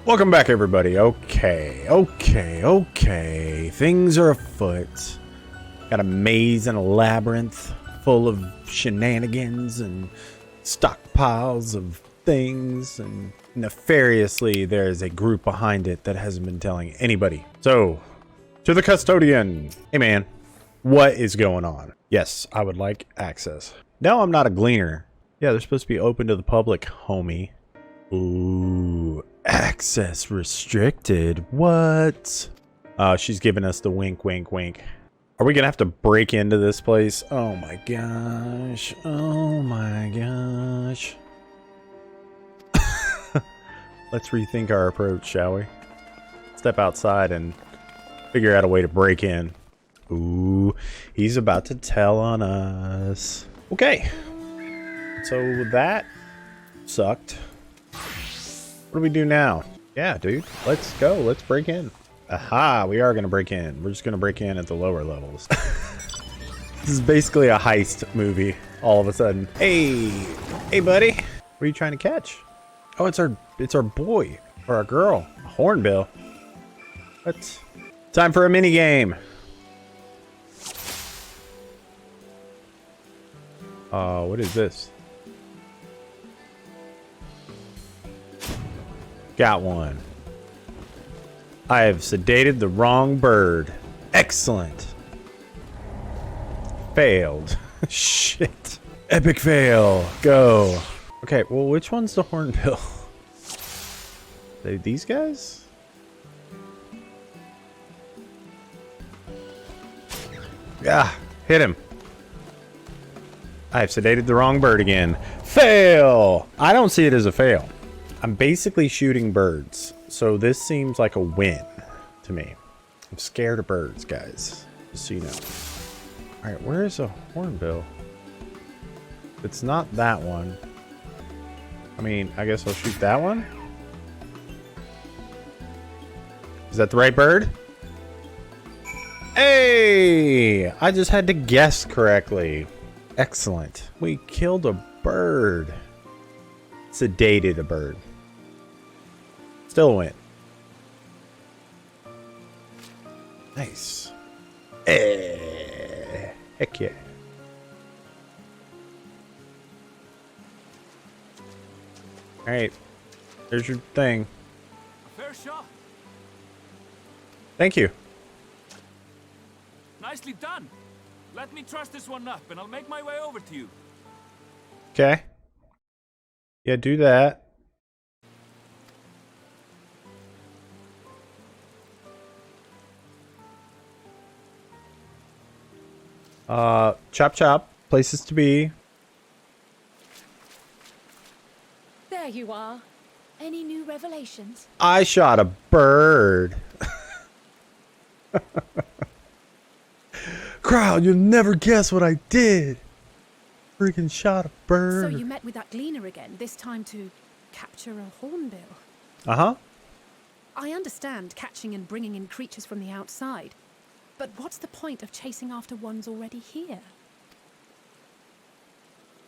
Welcome back, everybody. Okay. Things are afoot. Got a maze and a labyrinth full of shenanigans and stockpiles of things, and nefariously there's a group behind it that hasn't been telling anybody. So, to the custodian. Hey man, what is going on? Yes, I would like access. No, I'm not a gleaner. Yeah, they're supposed to be open to the public, homie. Ooh, access restricted. What? She's giving us the wink, wink, wink. Are we gonna have to break into this place? Oh my gosh. Oh my gosh. Let's rethink our approach, shall we? Step outside and figure out a way to break in. Ooh, he's about to tell on us. Okay. So that sucked. What do we do now? Yeah, dude. Let's go. Let's break in. Aha, we are going to break in. We're just going to break in at the lower levels. This is basically a heist movie all of a sudden. Hey, buddy. What are you trying to catch? Oh, it's our boy or our girl. A hornbill. What? Time for a mini game. What is this? Got one. I have sedated the wrong bird. Excellent. Failed. Shit. Epic fail. Go. Okay, well, which one's the hornbill? These guys? Yeah, hit him. I have sedated the wrong bird again. Fail! I don't see it as a fail. I'm basically shooting birds, so this seems like a win to me. I'm scared of birds, guys, just so you know. Alright, where is a hornbill? It's not that one. I mean, I guess I'll shoot that one. Is that the right bird? Hey! I just had to guess correctly. Excellent. We killed a bird. Sedated a bird. Still a win. Nice. Heck yeah. Alright. There's your thing. Fair shot. Thank you. Nicely done. Let me truss this one up and I'll make my way over to you. Okay. Yeah, do that. Chop chop. Places to be. There you are. Any new revelations? I shot a bird. Crowd, you'll never guess what I did. Freaking shot a bird. So you met with that gleaner again, this time to capture a hornbill. Uh-huh. I understand catching and bringing in creatures from the outside, but what's the point of chasing after ones already here?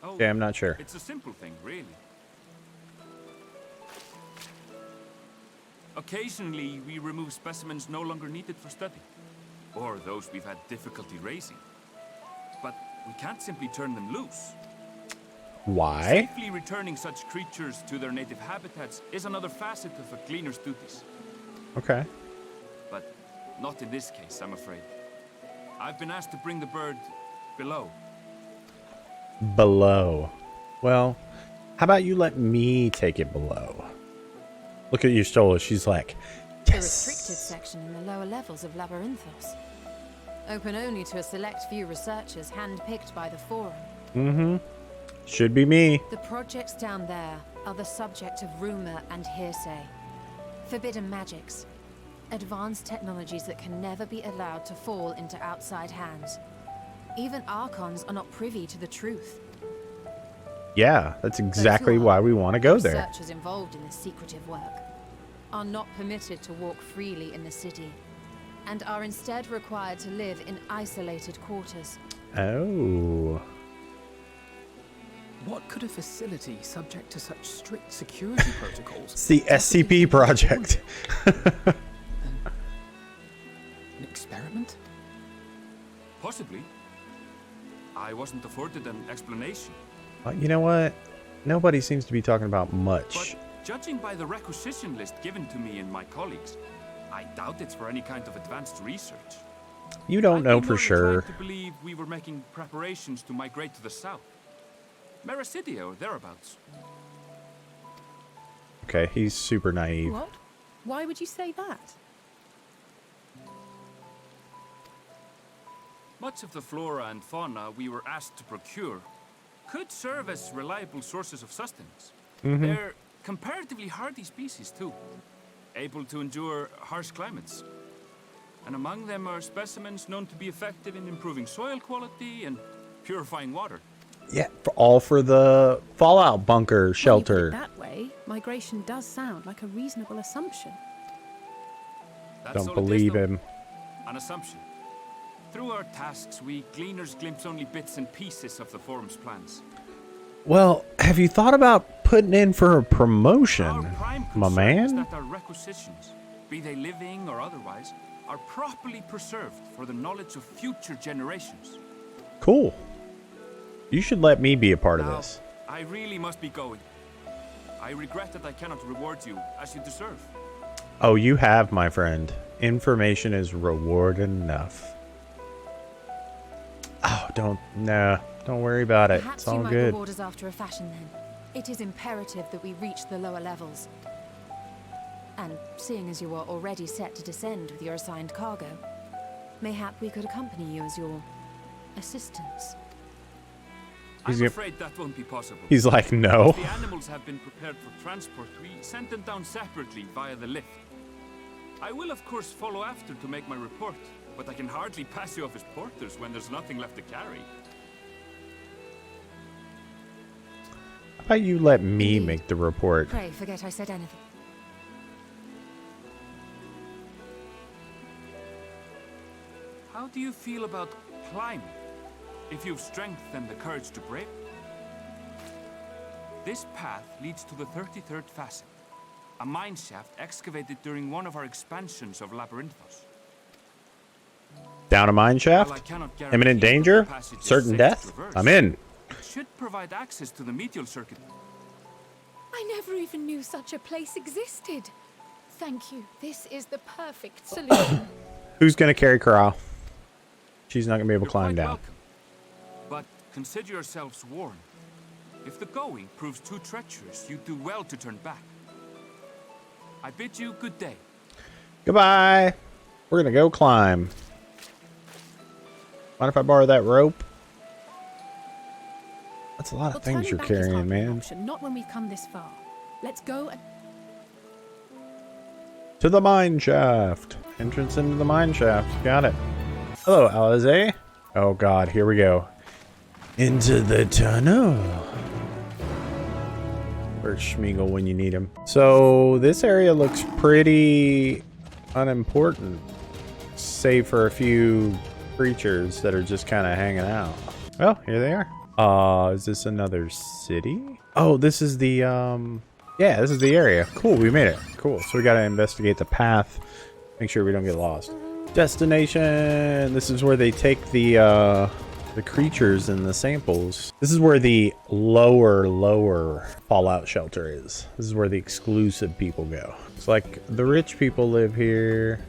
Oh, Okay, I'm not sure. It's a simple thing, really. Occasionally, we remove specimens no longer needed for study, or those we've had difficulty raising. But we can't simply turn them loose. Why? Safely returning such creatures to their native habitats is another facet of a gleaner's duties. Okay. But not in this case, I'm afraid. I've been asked to bring the bird below. Below. Well, how about you let me take it below? Look at you, Stola. She's like, The yes. restricted section in the lower levels of Labyrinthos. Open only to a select few researchers hand-picked by the Forum. Mm-hmm. Should be me. The projects down there are the subject of rumor and hearsay. Forbidden magics. Advanced technologies that can never be allowed to fall into outside hands. Even Archons are not privy to the truth. Yeah, that's exactly Those who why are we want to go there. Researchers involved in this secretive work are not permitted to walk freely in the city, and are instead required to live in isolated quarters. Oh. What could a facility subject to such strict security protocols? It's the SCP project. An experiment? Possibly. I wasn't afforded an explanation. You know what? Nobody seems to be talking about much. But judging by the requisition list given to me and my colleagues, I doubt it's for any kind of advanced research. You don't know I'd be for more sure. inclined to believe we were making preparations to migrate to the south. Mericidia or thereabouts. Okay, he's super naive. What? Why would you say that? Much of the flora and fauna we were asked to procure could serve as reliable sources of sustenance. They're comparatively hardy species too, able to endure harsh climates. And among them are specimens known to be effective in improving soil quality and purifying water. Yeah, all for the Fallout bunker When you shelter. put it that way, migration does sound like a reasonable assumption. That's Don't all it is, believe though. him. An assumption. Through our tasks, we gleaners glimpse only bits and pieces of the forum's plans. Well, have you thought about putting in for a promotion, Our prime my concern is man? that our requisitions, be they living or otherwise, are properly preserved for the knowledge of future generations. Cool. You should let me be a part of Now, this. I really must be going. I regret that I cannot reward you as you deserve. Oh, you have, my friend. Information is reward enough. Oh, don't worry about it. Perhaps It's all you might good. reward us after a fashion then. It is imperative that we reach the lower levels. And seeing as you are already set to descend with your assigned cargo, mayhap we could accompany you as your assistants. He's I'm gonna- afraid that won't be possible. He's like, no. The animals have been prepared for transport. We sent them down separately via the lift. I will, of course, follow after to make my report, but I can hardly pass you off as porters when there's nothing left to carry. How about you let me make the report? Pray forget I said anything. How do you feel about climbing? If you've strength and the courage to brave? This path leads to the 33rd facet, a mine shaft excavated during one of our expansions of Labyrinthos. Down a mine shaft? While I cannot guarantee Imminent that the danger? passage is Certain safe death? to traverse, I'm in. it should provide access to the medial circuit. I never even knew such a place existed. Thank you. This is the perfect solution. Who's gonna carry Corral? She's not gonna be able to You're climb quite down. welcome. But consider yourselves warned. If the going proves too treacherous, you do well to turn back. I bid you good day. Goodbye. We're gonna go climb. Mind if I borrow that rope? That's a lot Well, of things turning you're back is carrying, hardly an man. option, not when we've come this far. Let's go and... To the mine shaft. Entrance into the mine shaft. Got it. Hello, Alize. Oh god, here we go. Into the tunnel. Where's Schmeagle when you need him? So this area looks pretty unimportant, save for a few creatures that are just kind of hanging out. Well, here they are. Is this another city? Oh, this is the yeah, this is the area. Cool, we made it. Cool. So we gotta investigate the path, make sure we don't get lost. Destination. This is where they take the creatures and the samples. This is where the lower Fallout shelter is. This is where the exclusive people go. It's like the rich people live here.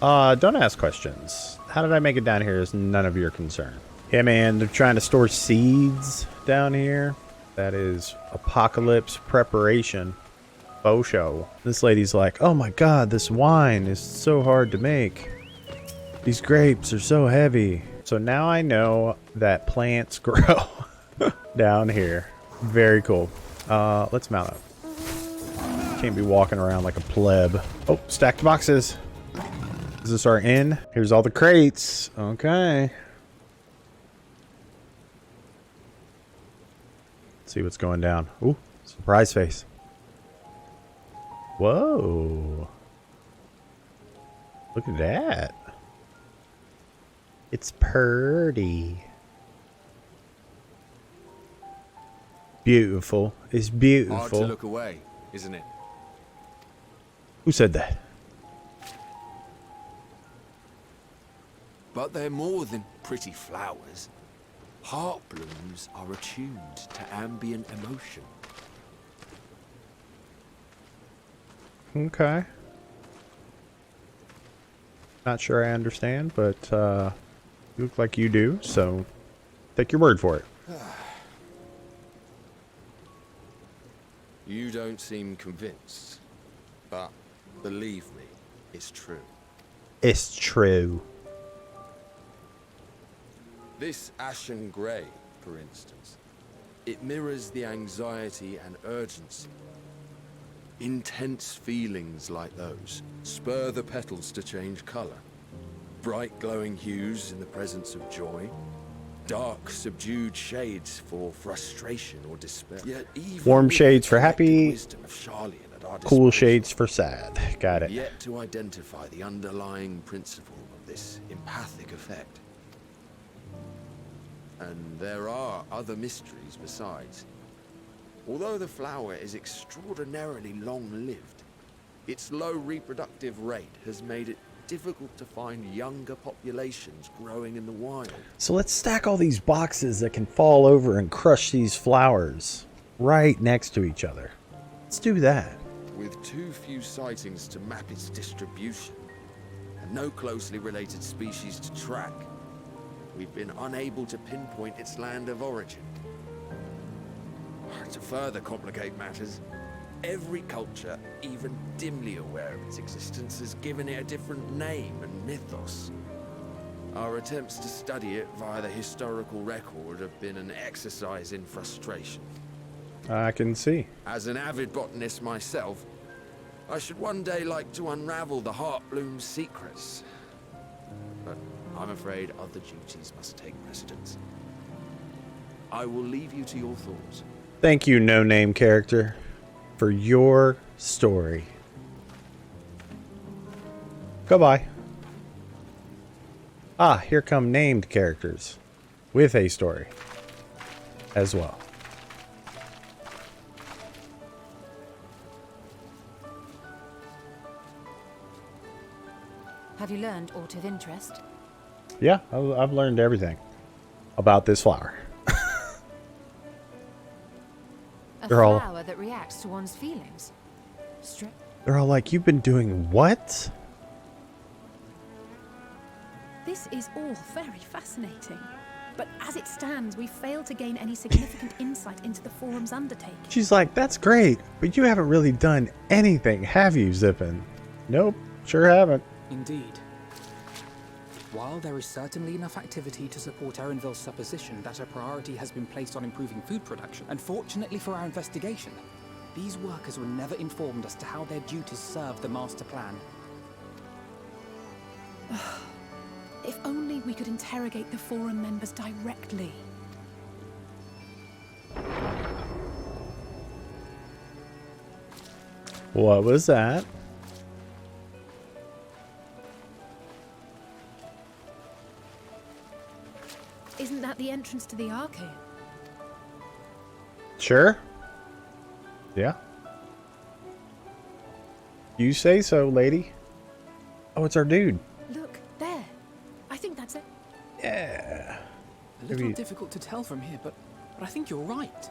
Don't ask questions. How did I make it down here is none of your concern. Yeah, man, they're trying to store seeds down here. That is apocalypse preparation. Faux show. This lady's like, oh my god, this wine is so hard to make. These grapes are so heavy. So now I know that plants grow down here. Very cool. Let's mount up. Can't be walking around like a pleb. Oh, stacked boxes. Is this our inn? Here's all the crates. Okay. Let's see what's going down. Ooh, surprise face. Whoa. Look at that. It's purty. beautiful. It's Hard to beautiful. look away, isn't it? Who said that? But they're more than pretty flowers. Heart blooms are attuned to ambient emotion. Okay. Not sure I understand, but you look like you do, so take your word for it. You don't seem convinced, but believe me, it's true. It's true. This ashen grey, for instance, it mirrors the anxiety and urgency. Intense feelings like those spur the petals to change colour. Bright glowing hues in the presence of joy. Dark subdued shades for frustration or despair. Yet even Warm with shades the for collective happy, wisdom of Sharlayan at our cool disposal, shades for sad. Got it. yet to identify the underlying principle of this empathic effect. And there are other mysteries besides. Although the flower is extraordinarily long-lived, its low reproductive rate has made it difficult to find younger populations growing in the wild. So let's stack all these boxes that can fall over and crush these flowers right next to each other. Let's do that. With too few sightings to map its distribution, and no closely related species to track, we've been unable to pinpoint its land of origin. To further complicate matters, every culture, even dimly aware of its existence, has given it a different name and mythos. Our attempts to study it via the historical record have been an exercise in frustration. I can see. As an avid botanist myself, I should one day like to unravel the Heartbloom's secrets. But I'm afraid other duties must take precedence. I will leave you to your thoughts. Thank you, no-name character, for your story. Goodbye. Ah, here come named characters with a story as well. Have you learned aught of interest? Yeah, I've learned everything about this flower. A They're all- flower that reacts to one's feelings. They're all like, you've been doing what? This is all very fascinating. But as it stands, we fail to gain any significant insight into the forum's undertaking. She's like, that's great, but you haven't really done anything, have you, Zippin? Nope, sure haven't. Indeed. While there is certainly enough activity to support Erenville's supposition that a priority has been placed on improving food production, unfortunately for our investigation, these workers were never informed as to how their duties serve the master plan. If only we could interrogate the forum members directly. What was that? Isn't that the entrance to the arcade? Sure. Yeah. You say so, lady. Oh, it's our dude. Look, there. I think that's it. Yeah. A little Maybe- difficult to tell from here, but I think you're right.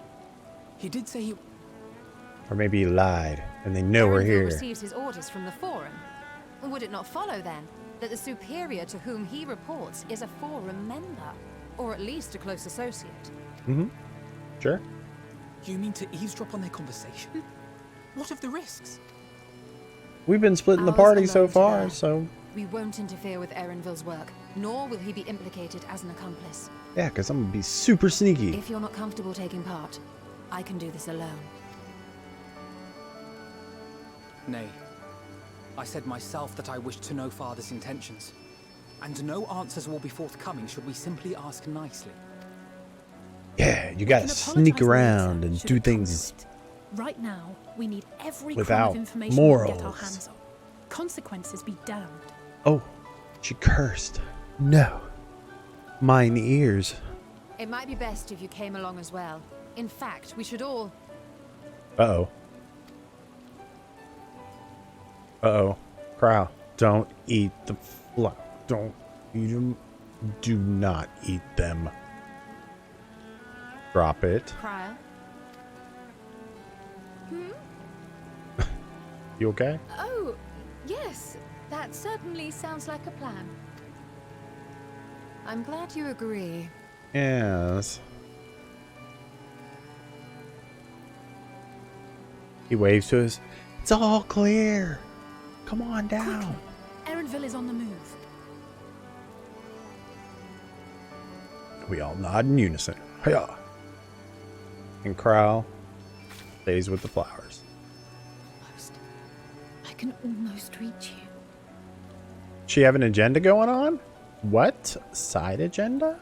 He did say he... Or maybe he lied, and they know we're Erenville here. receives his orders from the forum. Would it not follow, then, that the superior to whom he reports is a forum member? Or at least a close associate? Mm-hmm. Sure. You mean to eavesdrop on their conversation? What of the risks? We've been splitting the Ours party so alone far, together. so... We won't interfere with Erenville's work, nor will he be implicated as an accomplice. Yeah, because I'm going to be super sneaky. If you're not comfortable taking part, I can do this alone. Nay. I said myself that I wished to know Father's intentions. And no answers will be forthcoming should we simply ask nicely. Yeah, you We got to can sneak apologise around later, and should do it come to things... it. Right now, we need every crumb Without of information we can get our morals. hands on. Consequences be damned. Oh, she cursed. No. Mine ears. It might be best if you came along as well. In fact, we should all... Uh-oh. Uh-oh. Crow, don't eat the flower. Don't eat them. Do not eat them. Drop it. Cryo? You okay? Oh, yes. That certainly sounds like a plan. I'm glad you agree. Yes. He waves to us. It's all clear. Come on down. Erenville is on the move. We all nod in unison. Hiya. And Crow stays with the flowers. I can almost reach you. She have an agenda going on? What? Side agenda?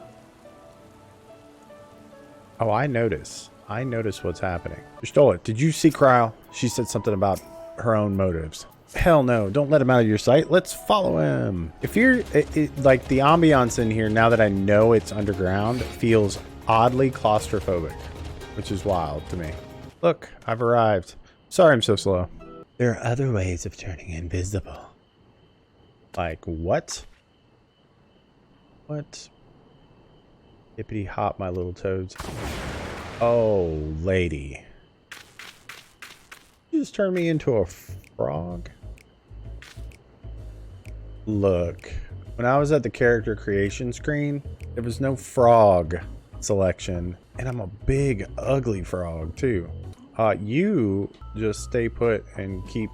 Oh, I notice. I notice what's happening. You stole it. Did you see Crow? She said something about her own motives. Hell no. Don't let him out of your sight. Let's follow him. If you're... like, the ambiance in here, now that I know it's underground, feels oddly claustrophobic, which is wild to me. Look, I've arrived. Sorry I'm so slow. There are other ways of turning invisible. Like, what? What? Hippity hop, my little toads. Oh, lady. You just turned me into a frog? Look, when I was at the character creation screen, there was no frog selection. And I'm a big, ugly frog, too. You just stay put and keep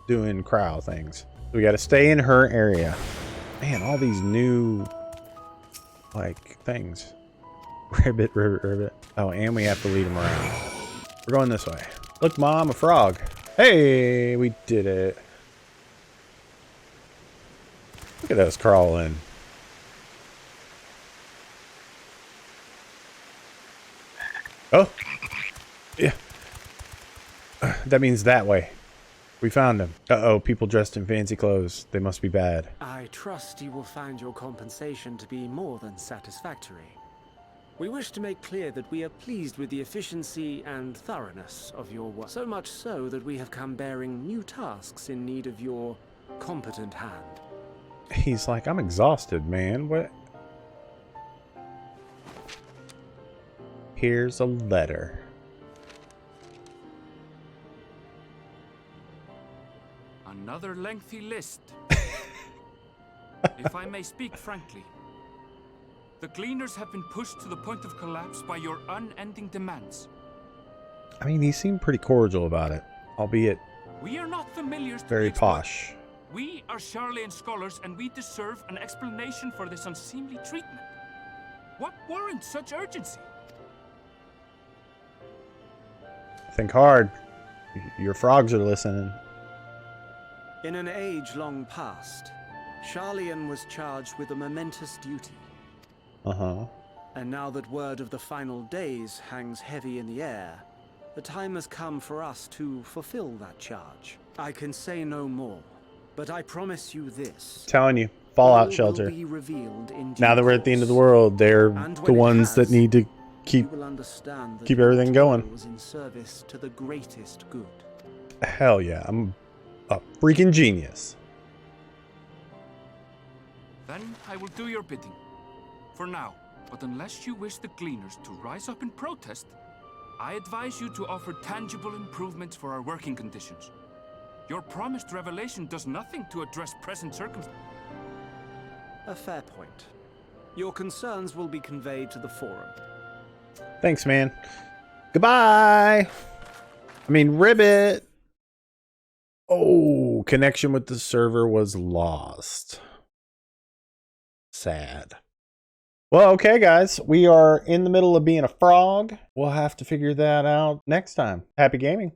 doing Crow things. We gotta stay in her area. Man, all these new, like, things. Ribbit, ribbit, ribbit. Oh, and we have to lead them around. We're going this way. Look, Mom, a frog. Hey, we did it. Look at us crawling. Oh. Yeah. That means that way. We found him. Uh-oh, people dressed in fancy clothes. They must be bad. I trust you will find your compensation to be more than satisfactory. We wish to make clear that we are pleased with the efficiency and thoroughness of your work. So much so that we have come bearing new tasks in need of your competent hand. He's like, I'm exhausted, man. What? Here's a letter. Another lengthy list. If I may speak frankly, the Gleaners have been pushed to the point of collapse by your unending demands. I mean, he seemed pretty cordial about it, albeit We are not familiars to very the posh. We are Sharlayan scholars, and we deserve an explanation for this unseemly treatment. What warrants such urgency? Think hard. Your frogs are listening. In an age long past, Sharlayan was charged with a momentous duty. Uh-huh. And now that word of the final days hangs heavy in the air, the time has come for us to fulfill that charge. I can say no more, but I promise you this. Telling you, Fallout All Shelter. will be revealed in due Now that we're at the end of the course. world, they're And the when it ones that has, need to keep You will understand that keep your everything toil going. was in service to the greatest good. Hell yeah, I'm a freaking genius. Then I will do your bidding. For now. But unless you wish the Gleaners to rise up in protest, I advise you to offer tangible improvements for our working conditions. Your promised revelation does nothing to address present circumstances. A fair point. Your concerns will be conveyed to the forum. Thanks, man. Goodbye. I mean, Ribbit. Oh, connection with the server was lost. Sad. Well, okay, guys. We are in the middle of being a frog. We'll have to figure that out next time. Happy gaming.